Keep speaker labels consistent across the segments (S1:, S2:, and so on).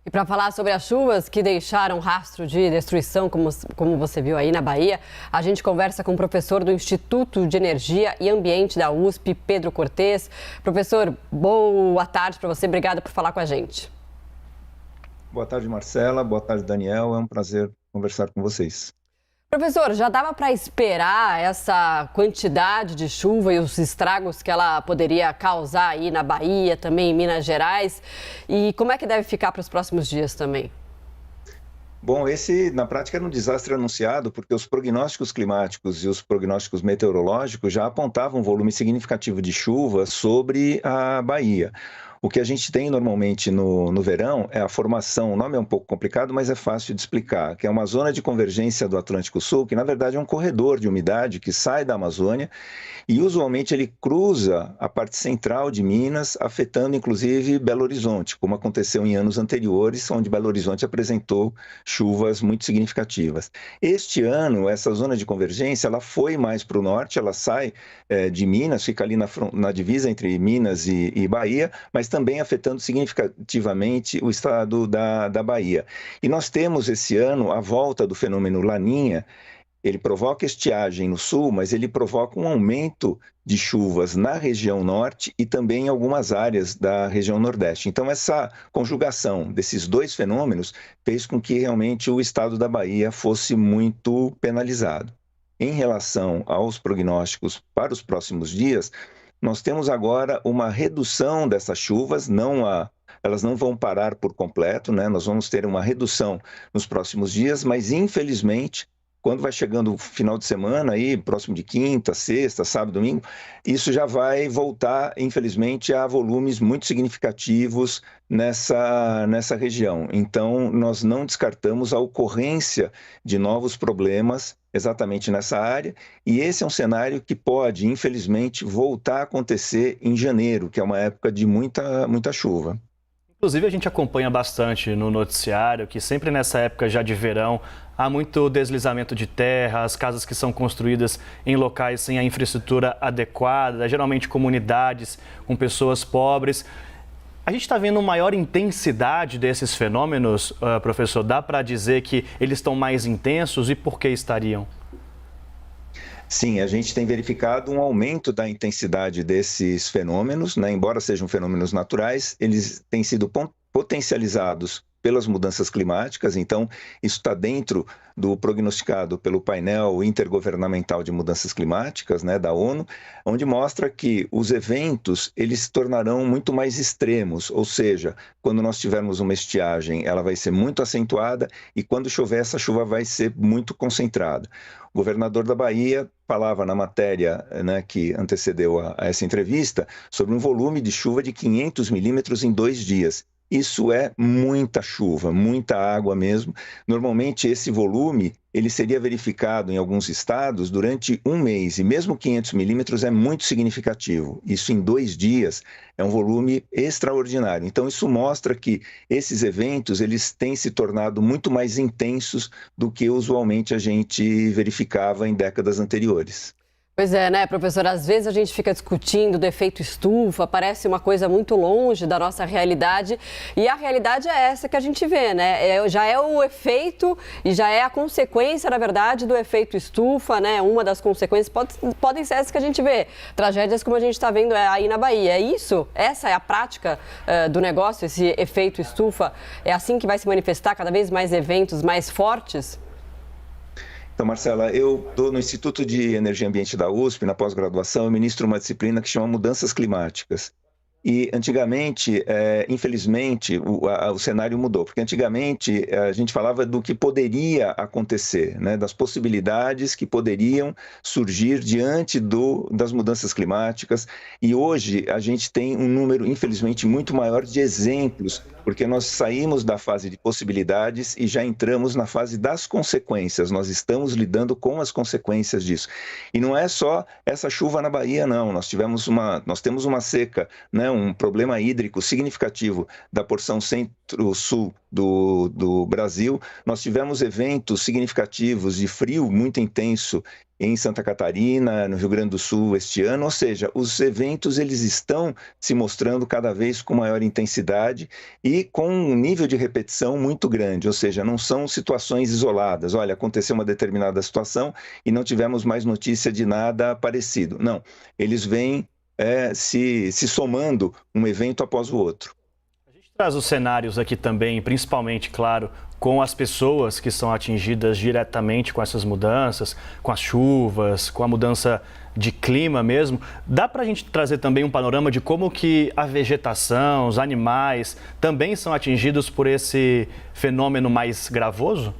S1: E para falar sobre as chuvas que deixaram rastro de destruição, como você viu aí na Bahia, a gente conversa com o professor do Instituto de Energia e Ambiente da USP, Pedro Cortes. Professor, boa tarde para você, obrigada por falar com a gente.
S2: Boa tarde, Marcela. Boa tarde, Daniel. É um prazer conversar com vocês.
S1: Professor, já dava para esperar essa quantidade de chuva e os estragos que ela poderia causar aí na Bahia, também em Minas Gerais? E como é que deve ficar para os próximos dias também?
S2: Bom, esse, na prática, era um desastre anunciado, porque os prognósticos climáticos e os prognósticos meteorológicos já apontavam um volume significativo de chuva sobre a Bahia. O que a gente tem normalmente no verão é a formação, o nome é um pouco complicado, mas é fácil de explicar, que é uma zona de convergência do Atlântico Sul, que na verdade é um corredor de umidade que sai da Amazônia e usualmente ele cruza a parte central de Minas, afetando inclusive Belo Horizonte, como aconteceu em anos anteriores, onde Belo Horizonte apresentou chuvas muito significativas. Este ano, essa zona de convergência, ela foi mais para o norte, ela sai de Minas, fica ali na divisa entre Minas e Bahia, mas também afetando significativamente o estado da Bahia. E nós temos esse ano a volta do fenômeno Laninha. Ele provoca estiagem no sul, mas ele provoca um aumento de chuvas na região norte e também em algumas áreas da região nordeste. Então, essa conjugação desses dois fenômenos fez com que realmente o estado da Bahia fosse muito penalizado. Em relação aos prognósticos para os próximos dias, nós temos agora uma redução dessas chuvas, elas não vão parar por completo, né? Nós vamos ter uma redução nos próximos dias, mas infelizmente, quando vai chegando o final de semana, aí, próximo de quinta, sexta, sábado, domingo, isso já vai voltar, infelizmente, a volumes muito significativos nessa região. Então, nós não descartamos a ocorrência de novos problemas exatamente nessa área, e esse é um cenário que pode, infelizmente, voltar a acontecer em janeiro, que é uma época de muita chuva.
S3: Inclusive, a gente acompanha bastante no noticiário que sempre nessa época já de verão há muito deslizamento de terra, as casas que são construídas em locais sem a infraestrutura adequada, geralmente comunidades com pessoas pobres. A gente está vendo maior intensidade desses fenômenos, professor? Dá para dizer que eles estão mais intensos e por que estariam?
S2: Sim, a gente tem verificado um aumento da intensidade desses fenômenos, né? Embora sejam fenômenos naturais, eles têm sido potencializados pelas mudanças climáticas, então isso está dentro do prognosticado pelo painel intergovernamental de mudanças climáticas, né, da ONU, onde mostra que os eventos eles se tornarão muito mais extremos, ou seja, quando nós tivermos uma estiagem, ela vai ser muito acentuada e quando chover, essa chuva vai ser muito concentrada. O governador da Bahia falava na matéria, né, que antecedeu a essa entrevista sobre um volume de chuva de 500 milímetros em 2 dias. Isso é muita chuva, muita água mesmo. Normalmente esse volume ele seria verificado em alguns estados durante um mês e mesmo 500 milímetros é muito significativo. Isso em 2 dias é um volume extraordinário. Então isso mostra que esses eventos eles têm se tornado muito mais intensos do que usualmente a gente verificava em décadas anteriores.
S1: Pois é, né, professor? Às vezes a gente fica discutindo do efeito estufa, parece uma coisa muito longe da nossa realidade. E a realidade é essa que a gente vê, né? Já é o efeito e já é a consequência, na verdade, do efeito estufa, né? Uma das consequências podem ser essas que a gente vê. Tragédias como a gente está vendo aí na Bahia. É isso? Essa é a prática do negócio, esse efeito estufa? É assim que vai se manifestar cada vez mais eventos mais fortes?
S2: Então, Marcela, eu estou no Instituto de Energia e Ambiente da USP, na pós-graduação, eu ministro uma disciplina que chama Mudanças Climáticas. E antigamente, infelizmente, o cenário mudou, porque antigamente a gente falava do que poderia acontecer, né, das possibilidades que poderiam surgir diante das mudanças climáticas, e hoje a gente tem um número, infelizmente, muito maior de exemplos, porque nós saímos da fase de possibilidades e já entramos na fase das consequências, nós estamos lidando com as consequências disso. E não é só essa chuva na Bahia, não, nós temos uma seca, né, um problema hídrico significativo da porção centro-sul do Brasil. Nós tivemos eventos significativos de frio muito intenso em Santa Catarina, no Rio Grande do Sul este ano, ou seja, os eventos eles estão se mostrando cada vez com maior intensidade e com um nível de repetição muito grande, ou seja, não são situações isoladas. Olha, aconteceu uma determinada situação e não tivemos mais notícia de nada parecido. Não, eles vêm se somando um evento após o outro.
S3: A gente traz os cenários aqui também, principalmente, claro, com as pessoas que são atingidas diretamente com essas mudanças, com as chuvas, com a mudança de clima mesmo. Dá para a gente trazer também um panorama de como que a vegetação, os animais também são atingidos por esse fenômeno mais gravoso?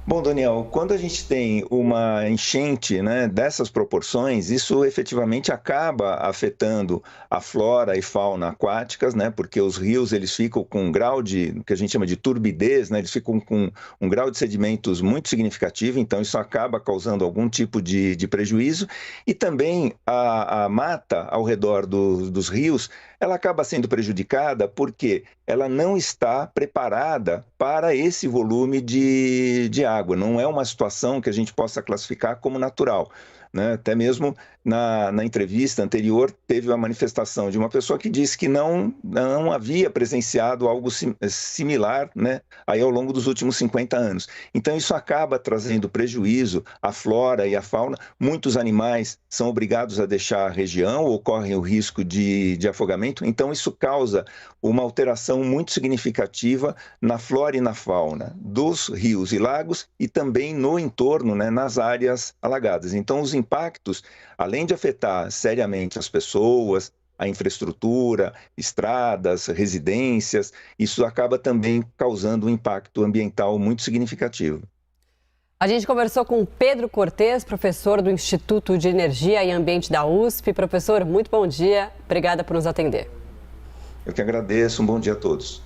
S2: Bom, Daniel, quando a gente tem uma enchente, né, dessas proporções, isso efetivamente acaba afetando a flora e fauna aquáticas, né, porque os rios eles ficam com um grau de, que a gente chama de turbidez, né, eles ficam com um grau de sedimentos muito significativo, então isso acaba causando algum tipo de prejuízo. E também a mata ao redor dos rios, ela acaba sendo prejudicada porque ela não está preparada para esse volume de água. Não é uma situação que a gente possa classificar como natural, né? Até mesmo na entrevista anterior, teve a manifestação de uma pessoa que disse que não havia presenciado algo similar, né, aí ao longo dos últimos 50 anos. Então, isso acaba trazendo prejuízo à flora e à fauna. Muitos animais são obrigados a deixar a região ou correm o risco de afogamento. Então, isso causa uma alteração muito significativa na flora e na fauna dos rios e lagos e também no entorno, né, nas áreas alagadas. Então, os impactos, além de afetar seriamente as pessoas, a infraestrutura, estradas, residências, isso acaba também causando um impacto ambiental muito significativo.
S1: A gente conversou com Pedro Cortes, professor do Instituto de Energia e Ambiente da USP. Professor, muito bom dia. Obrigada por nos atender.
S2: Eu que agradeço. Um bom dia a todos.